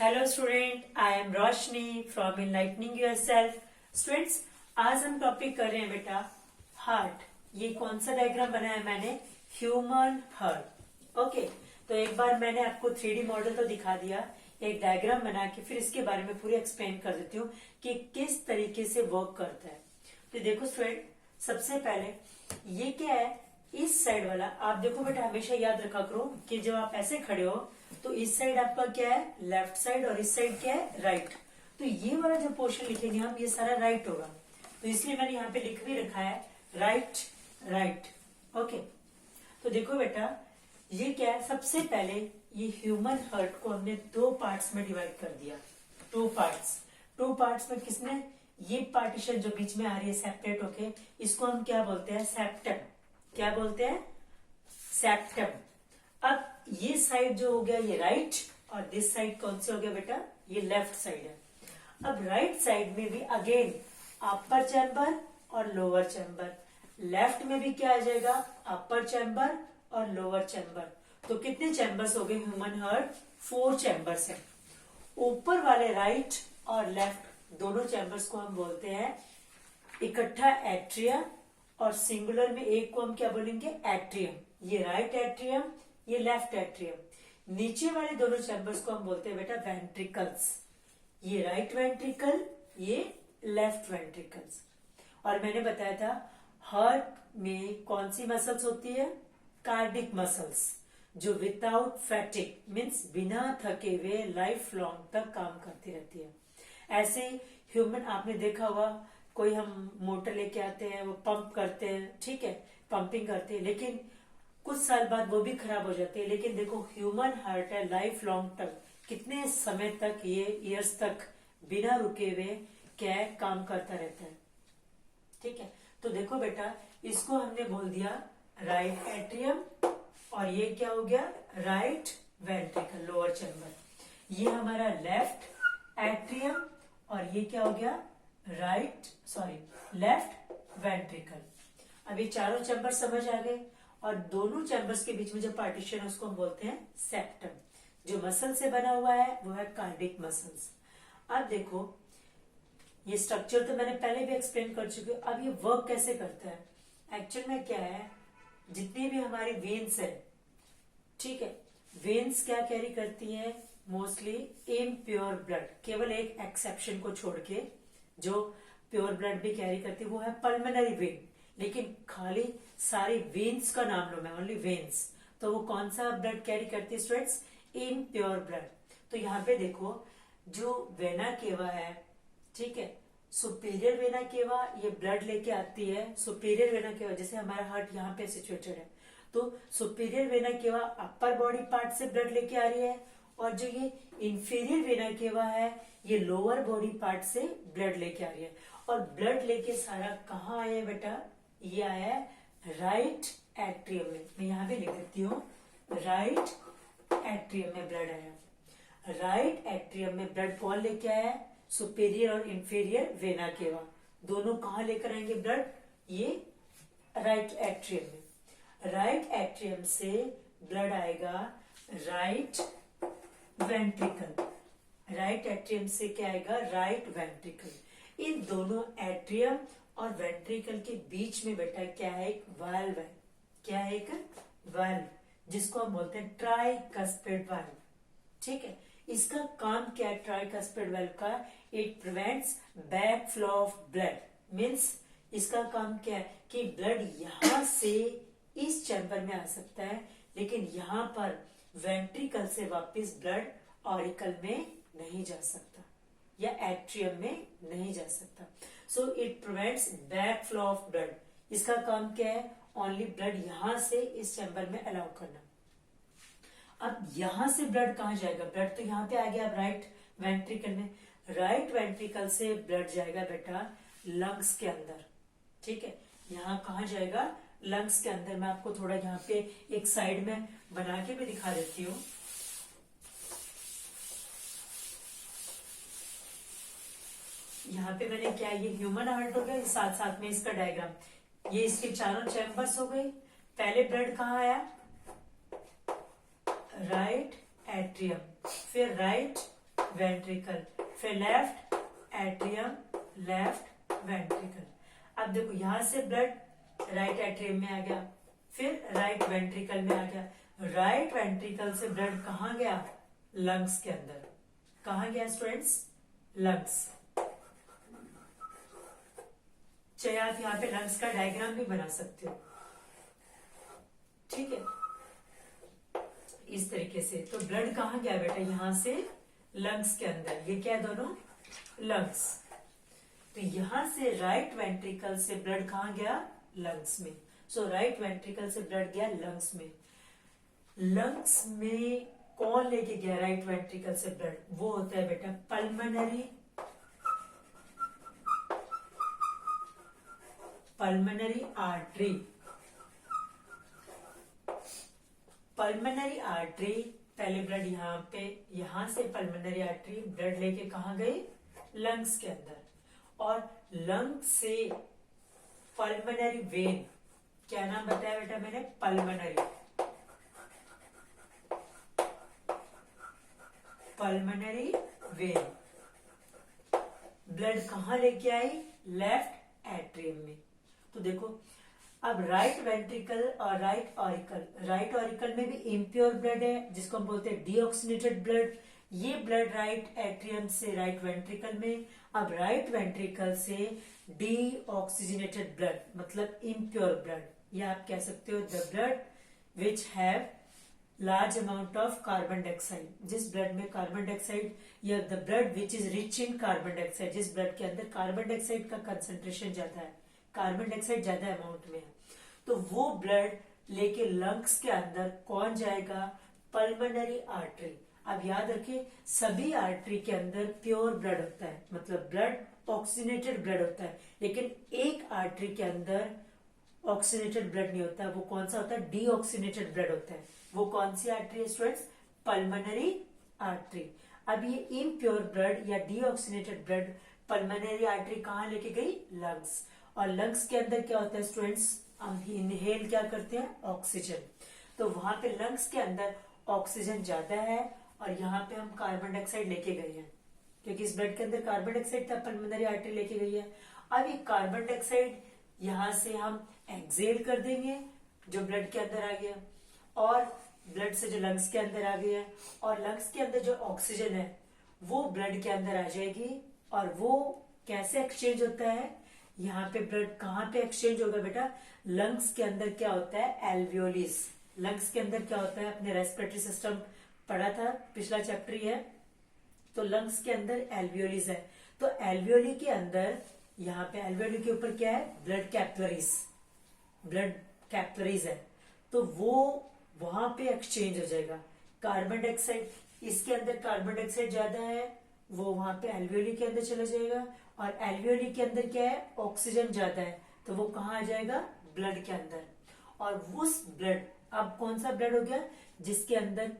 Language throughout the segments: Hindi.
Hello student, I am Roshni from enlightening yourself. Students, आज हम टॉपिक कर रहे हैं बेटा हार्ट। ये कौन सा डायग्राम बनाया है मैंने? Human heart. ओके, तो एक बार मैंने आपको 3D मॉडल तो दिखा दिया, एक डायग्राम बना के फिर इसके बारे में पूरी एक्सप्लेन कर देती हूँ कि किस तरीके से वर्क करता है। तो देखो स्टूडेंट, सबसे पहले ये क्या है, इस साइड वाला आप देखो बेटा, हमेशा याद रखा करो कि जब आप ऐसे खड़े हो तो इस साइड आपका क्या है, लेफ्ट साइड, और इस साइड क्या है, राइट। तो ये वाला जो पोर्शन लिखेंगे हम, ये सारा राइट होगा, तो इसलिए मैंने यहाँ पे लिख भी रखा है राइट राइट। ओके, तो देखो बेटा, ये क्या है, सबसे पहले ये ह्यूमन हार्ट को हमने दो पार्ट्स में डिवाइड कर दिया। टू पार्ट्स में किसने, ये पार्टीशन जो बीच में आ रही है सेपरेट होके, इसको हम क्या बोलते हैं, सेप्टम। क्या बोलते हैं, सेप्टम। अब ये साइड जो हो गया ये राइट, और दिस साइड कौन से हो गया बेटा, ये लेफ्ट साइड है। अब राइट साइड में भी अगेन अपर चैम्बर और लोअर चैम्बर, लेफ्ट में भी क्या आ जाएगा, अपर चैम्बर और लोअर चैम्बर। तो कितने चैम्बर्स हो गए ह्यूमन हार्ट, 4 चैम्बर्स है। ऊपर वाले राइट और लेफ्ट दोनों चैम्बर्स को हम बोलते हैं इकट्ठा एट्रियम, और सिंगुलर में एक को हम क्या बोलेंगे, एट्रियम। ये राइट एट्रियम, ये लेफ्ट एट्रियम। नीचे वाले दोनों चैम्बर्स को हम बोलते हैं बेटा वेंट्रिकल्स। ये राइट वेंट्रिकल, ये लेफ्ट वेंट्रिकल्स। और मैंने बताया था हार्ट में कौन सी मसल्स होती है, कार्डिक मसल्स, जो विदाउट फैटिक मीन्स बिना थके हुए लाइफ लॉन्ग तक काम करती रहती है। ऐसे ह्यूमन, आपने देखा होगा कोई हम मोटर लेके आते हैं, वो पंप करते हैं, ठीक है, पंपिंग करते हैं, लेकिन कुछ साल बाद वो भी खराब हो जाते हैं। लेकिन देखो ह्यूमन हार्ट है, लाइफ लॉन्ग तक, कितने समय तक, ये ईयर्स तक बिना रुके हुए क्या है, काम करता रहता है। ठीक है, तो देखो बेटा, इसको हमने बोल दिया राइट एट्रियम, और ये क्या हो गया, राइट वेंट्रिकल, लोअर चैम्बर। ये हमारा लेफ्ट एट्रियम, और ये क्या हो गया, लेफ्ट वेंट्रिकल। अब ये चारों चैम्बर समझ आ गए, और दोनों चैम्बर्स के बीच में जो पार्टीशन है उसको हम बोलते हैं सेप्टम। जो मसल से बना हुआ है वो है कार्डिक मसल्स। अब देखो, ये स्ट्रक्चर तो मैंने पहले भी एक्सप्लेन कर चुकी हूँ। अब ये वर्क कैसे करता है, एक्चुअल में क्या है, जितनी भी हमारी वेन्स है, ठीक है, वेन्स क्या कैरी करती है, मोस्टली इम्प्योर ब्लड, केवल एक एक्सेप्शन को छोड़ के जो प्योर ब्लड भी कैरी करती है वो है पल्मोनरी वेन। लेकिन खाली सारी वेन्स का नाम लो मैं, ओनली वेन्स, तो वो कौन सा ब्लड कैरी करती है स्टूडेंट्स, इम्प्योर ब्लड। तो यहाँ पे देखो, जो वेना केवा है, ठीक है, सुपीरियर वेना केवा ये ब्लड लेके आती है। सुपीरियर वेना केवा, जैसे हमारा हार्ट यहाँ पे सिचुएटेड है, तो superior vena cava upper body part से ब्लड लेके आ रही है, और जो ये इंफीरियर वेना केवा है ये लोअर बॉडी पार्ट से ब्लड लेके आ रही है। और ब्लड लेके सारा कहाँ आया है बेटा, ये आया है राइट एट्रियम में। मैं यहाँ भी लिख देती हूँ, राइट एट्रियम में ब्लड आया। राइट एट्रियम में ब्लड कौन लेके आया है, सुपीरियर और इंफीरियर वेना केवा दोनों कहाँ लेकर आएंगे ब्लड, ये राइट एट्रियम में। राइट एट्रियम से ब्लड आएगा राइट वेंट्रिकल। राइट एट्रियम से क्या आएगा, राइट वेंट्रिकल। इन दोनों एट्रियम और वेंट्रिकल के बीच में बेटा क्या है, एक वाल्व है। क्या है, एक वाल्व, जिसको हम बोलते हैं ट्राइकस्पिड वाल्व। ठीक है, इसका काम क्या है ट्राइकस्पिड वाल्व का, it prevents back flow of blood. Means इसका काम क्या है कि ब्लड यहां से इस चैम्बर में आ सकता है, लेकिन यहां पर वेंट्रिकल से वापस ब्लड ऑरिकल में नहीं जा सकता, या एट्रियम में नहीं जा सकता। So it prevents back flow of blood. इसका काम क्या है, ओनली ब्लड यहां से इस चैम्बर में अलाउ करना। अब यहां से ब्लड कहां जाएगा, ब्लड तो यहां पे आ गया, अब राइट वेंट्रिकल में। राइट वेंट्रिकल से ब्लड जाएगा बेटा लंग्स के अंदर। ठीक है, यहाँ कहा जाएगा, लंग्स के अंदर। मैं आपको थोड़ा यहाँ पे एक साइड में बना के भी दिखा देती हूँ। यहाँ पे मैंने क्या, ये ह्यूमन हार्ट हो गया, साथ साथ में इसका डायग्राम, ये इसके चारों चैम्बर्स हो गए। पहले ब्लड कहाँ आया, राइट एट्रियम, फिर राइट वेंट्रिकल, फिर लेफ्ट एट्रियम, लेफ्ट वेंट्रिकल। अब देखो यहां से ब्लड राइट एट्रियम में आ गया, फिर राइट वेंट्रिकल में आ गया। राइट वेंट्रिकल से ब्लड कहाँ गया? लंग्स के अंदर। कहाँ गया स्टूडेंट्स? लंग्स। चाहे आप यहाँ पे लंग्स का डायग्राम भी बना सकते हो, ठीक है, इस तरीके से। तो ब्लड कहाँ गया बेटा? यहां से लंग्स के अंदर। ये क्या है दोनों? लंग्स। तो यहां से राइट वेंट्रिकल से ब्लड कहाँ गया? लंग्स में। सो राइट वेंट्रिकल से ब्लड गया लंग्स में। लंग्स में कौन लेके गया राइट वेंट्रिकल से ब्लड? वो होता है बेटा पल्मोनरी आर्टरी। पल्मोनरी आर्टरी, पहले ब्लड यहाँ पे, यहां से पल्मोनरी आर्टरी ब्लड लेके कहाँ गई? लंग्स के अंदर। और लंग से पल्मोनरी वेन, क्या नाम बताया बेटा मैंने? Pulmonary vein. ब्लड कहाँ लेके आई? लेफ्ट एट्रियम में। तो देखो अब राइट वेंट्रिकल और राइट ऑरिकल, राइट ऑरिकल में भी इम्प्योर ब्लड है जिसको हम बोलते हैं डीऑक्सीनेटेड ब्लड। ये ब्लड राइट एट्रियम से राइट वेंट्रिकल में। अब राइट वेंट्रिकल से डीऑक्सीजनेटेड ब्लड मतलब इम्प्योर ब्लड, या आप कह सकते हो the blood which have large amount of carbon dioxide, जिस ब्लड में कार्बन डाइऑक्साइड, या the blood which is rich in carbon dioxide, जिस ब्लड के अंदर कार्बन डाइऑक्साइड का कंसेंट्रेशन ज्यादा है, कार्बन डाइऑक्साइड ज्यादा अमाउंट में है। तो वो ब्लड लेके लंग्स के अंदर कौन जाएगा? Pulmonary artery. अब याद रखिए सभी आर्टरी के अंदर प्योर ब्लड होता है, मतलब ब्लड ऑक्सीनेटेड ब्लड होता है, लेकिन एक आर्टरी के अंदर ऑक्सीनेटेड ब्लड नहीं होता। वो कौन सा होता है? डीऑक्सीनेटेड ब्लड होता है। वो कौन सी आर्टरी है स्टूडेंट्स? Pulmonary artery. अब ये इम्प्योर ब्लड या डीऑक्सीनेटेड ब्लड पल्मोनरी आर्टरी कहाँ लेके गई? लंग्स। और लंग्स के अंदर क्या होता है स्टूडेंट्स? हम इनहेल क्या करते हैं? ऑक्सीजन। तो वहां पे लंग्स के अंदर ऑक्सीजन ज्यादा है और यहाँ पे हम कार्बन डाइऑक्साइड लेके गए हैं, क्योंकि इस ब्लड के अंदर कार्बन डाइऑक्साइड था, पल्मोनरी आर्टरी लेके गई है। अब ये कार्बन डाइऑक्साइड यहाँ से हम एक्सेल कर देंगे जो ब्लड के अंदर आ गया, और ब्लड से जो लंग्स के अंदर आ गया, और लंग्स के अंदर जो ऑक्सीजन है वो ब्लड के अंदर आ जाएगी। और वो कैसे एक्सचेंज होता है? यहाँ पे ब्लड कहाँ पे एक्सचेंज होगा बेटा? लंग्स के अंदर क्या होता है? एल्वियोलिस। लंग्स के अंदर क्या होता है? अपने रेस्पिरेटरी सिस्टम पढ़ा था, पिछला चैप्टर ही है। तो लंग्स के अंदर एल्वियोलिस है। तो एल्वियोली के अंदर, यहाँ पे एल्वियोली के ऊपर क्या है? ब्लड कैपिलरीज है। तो वो वहां पे एक्सचेंज हो जाएगा। कार्बन डाइऑक्साइड, इसके अंदर कार्बन डाइऑक्साइड ज्यादा है, वो वहां पे एल्वियोली के अंदर चला जाएगा। और एल्वियोली के अंदर क्या है? ऑक्सीजन ज्यादा है, तो वो कहाँ आ जाएगा? ब्लड के अंदर। और उस ब्लड, अब कौन सा ब्लड हो गया? जिसके अंदर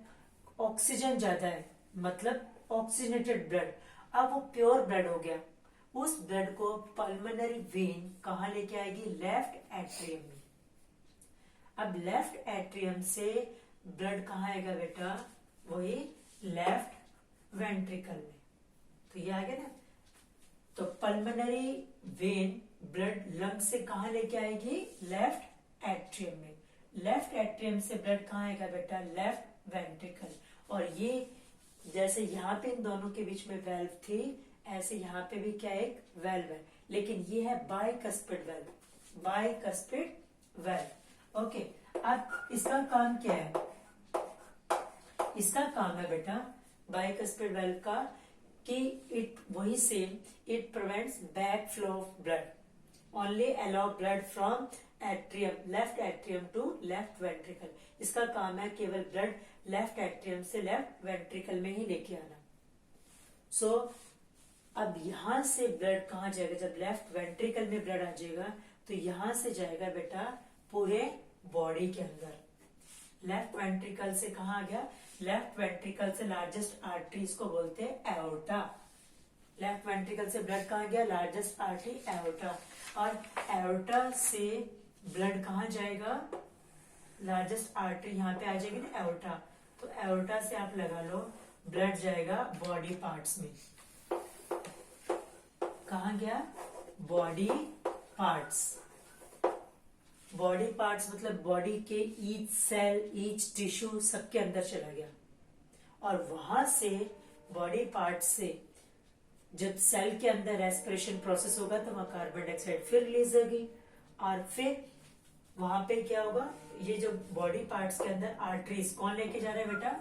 ऑक्सीजन ज्यादा है, मतलब ऑक्सीजनेटेड ब्लड। अब वो प्योर ब्लड हो गया। उस ब्लड को पल्मोनरी वेन कहाँ लेके आएगी? लेफ्ट एट्रियम में। अब लेफ्ट एट्रियम से ब्लड कहाँ आएगा बेटा? वही लेफ्ट वेंट्रिकल में। तो ये आ गया ना। तो पल्मोनरी वेन ब्लड लंग से कहाँ लेके आएगी? लेफ्ट एट्रियम में। लेफ्ट एट्रियम से ब्लड कहाँ आएगा बेटा? Left ventricle. और ये जैसे यहाँ पे इन दोनों के बीच में वेल्व थी, ऐसे यहाँ पे भी क्या एक वेल्व है, लेकिन ये है bicuspid valve, bicuspid valve. Okay, अब इसका काम क्या है? इसका काम है बेटा बाइकस्पिड वेल्व का कि इट वही same, it prevents back flow of blood, only allow blood from atrium, left atrium to left ventricle. इसका काम है केवल ब्लड लेफ्ट एट्रियम से लेफ्ट वेंट्रिकल में ही लेके आना। सो अब यहां से ब्लड कहाँ जाएगा? जब लेफ्ट वेंट्रिकल में ब्लड आ जाएगा तो यहां से जाएगा बेटा पूरे बॉडी के अंदर। लेफ्ट वेंट्रिकल से कहाँ आ गया? लेफ्ट वेंट्रिकल से लार्जेस्ट आर्टरी, इसको बोलते हैं एओर्टा। लेफ्ट वेंट्रिकल से ब्लड कहाँ गया? Largest artery aorta. और एओर्टा से ब्लड कहाँ जाएगा? लार्जेस्ट आर्टरी यहाँ पे आ जाएगी ना एओर्टा। तो एओर्टा से आप लगा लो ब्लड जाएगा बॉडी पार्ट्स में। कहा गया? Body parts. बॉडी पार्ट्स मतलब बॉडी के ईच सेल, ईच टिश्यू सबके अंदर चला गया, और वहां से बॉडी पार्ट से जब सेल के अंदर रेस्पिरेशन प्रोसेस होगा तो वहां कार्बन डाइऑक्साइड फिर रिलीज होगी, और फिर वहां पे क्या होगा? ये जो बॉडी पार्ट्स के अंदर आर्टरीज कौन लेके जा रहा है बेटा?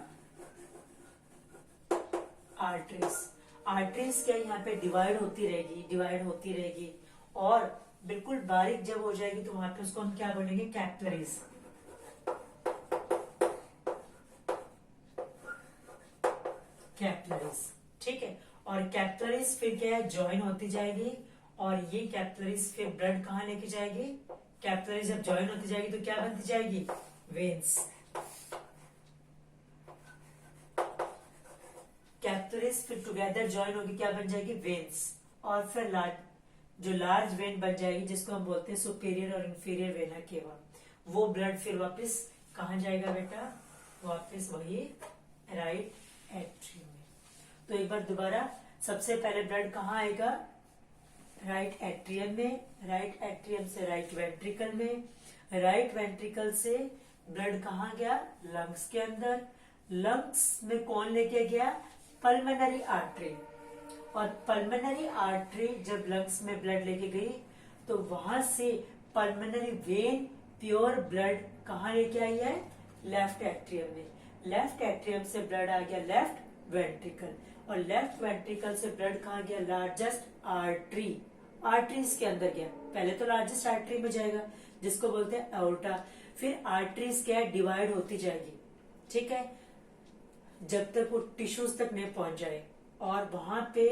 आर्टरीज। आर्टरीज क्या यहाँ पे डिवाइड होती रहेगी, डिवाइड होती रहेगी, और बिल्कुल बारीक जब हो जाएगी तो वहां पे उसको हम क्या बोलेंगे? कैपिलरीज। कैपिलरीज, ठीक है। और कैपिलरीज फिर क्या है? ज्वाइन होती जाएगी, और ये कैपिलरीज फिर ब्लड कहाँ लेके जाएगी? कैपिलरीज जब ज्वाइन होती जाएगी तो क्या बनती जाएगी? वेन्स। कैपिलरीज फिर टुगेदर ज्वाइन होगी, क्या बन जाएगी? वेन्स। और फिर लार्ज वेन बन जाएगी जिसको हम बोलते हैं सुपीरियर और इंफीरियर वेना केवा। वो ब्लड फिर वापस कहाँ जाएगा बेटा? वापस वही राइट एट्रियम में। तो एक बार दोबारा, सबसे पहले ब्लड कहाँ आएगा? राइट एट्रियम में, राइट एट्रियम से राइट वेंट्रिकल में, राइट वेंट्रिकल से ब्लड कहाँ गया? लंग्स के अंदर। लंग्स में कौन लेके गया? Pulmonary artery. और पल्मोनरी आर्टरी जब लंग्स में ब्लड लेके गई तो वहां से पल्मोनरी वेन प्योर ब्लड कहाँ लेके आई है? लेफ्ट एट्रियम में। लेफ्ट एट्रियम से ब्लड आ गया लेफ्ट वेंट्रिकल, और लेफ्ट वेंट्रिकल से ब्लड कहाँ गया? लार्जेस्ट आर्टरी, आर्टरीज के अंदर गया। पहले तो लार्जेस्ट आर्टरी में जाएगा जिसको बोलते हैं एओर्टा, फिर आर्टरीज क्या है? डिवाइड होती जाएगी, ठीक है, जब तक वो टिश्यूज तक नहीं पहुंच जाए। और वहां पे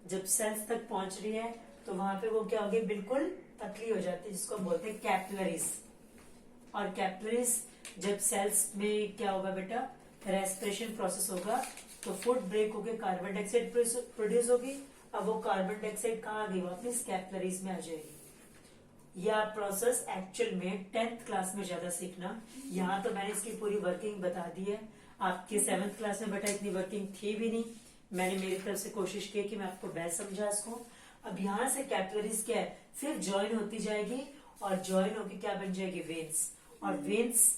जब सेल्स तक पहुंच रही है तो वहां पे वो क्या होगी? बिल्कुल पतली हो जाती है, जिसको हम बोलते हैं कैपिलरीज। और कैपिलरीज जब सेल्स में क्या होगा बेटा? रेस्पिरेशन प्रोसेस होगा तो फूड ब्रेक होकर कार्बन डाइऑक्साइड प्रोड्यूस होगी। अब वो कार्बन डाइऑक्साइड कहाँ आ गई? वापस कैपिलरीज में आ जाएगी। यह प्रोसेस एक्चुअल में 10th क्लास में ज्यादा सीखना। यहाँ तो मैंने इसकी पूरी वर्किंग बता दी है। आपके 7th क्लास में बेटा इतनी वर्किंग थी भी नहीं, मैंने मेरी तरफ से कोशिश की कि मैं आपको बेस्ट समझा इसको। अब यहाँ से कैपिलरीज क्या है? फिर ज्वाइन होती जाएगी, और ज्वाइन होकर क्या बन जाएगी? वेन्स। और वेन्स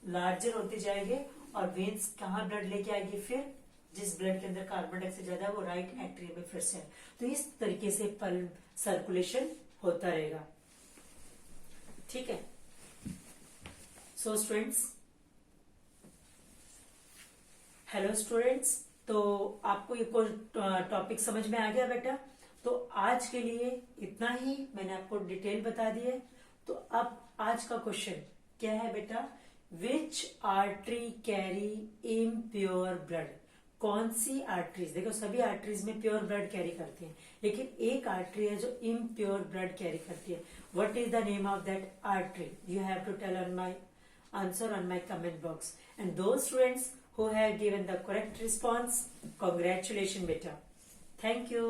लार्जर होती जाएगी, और वेन्स कहाँ ब्लड लेके आएगी? फिर जिस ब्लड के अंदर कार्बन डाइऑक्साइड ज्यादा है वो राइट एट्रियम में फिर से। तो इस तरीके से पल्म सर्कुलेशन होता रहेगा, ठीक है। सो स्टूडेंट्स, हेलो स्टूडेंट्स, तो आपको ये टॉपिक समझ में आ गया बेटा? तो आज के लिए इतना ही, मैंने आपको डिटेल बता दी है। तो अब आज का क्वेश्चन क्या है बेटा? विच आर्टरी कैरी इम्प्योर ब्लड? कौन सी आर्टरीज? देखो सभी आर्टरीज में प्योर ब्लड कैरी करती हैं, लेकिन एक आर्टरी है जो इम्प्योर ब्लड कैरी करती है। What is the name of that artery? You have to tell on my answer on my comment box, and those students who have given the correct response, congratulations beta. Thank you.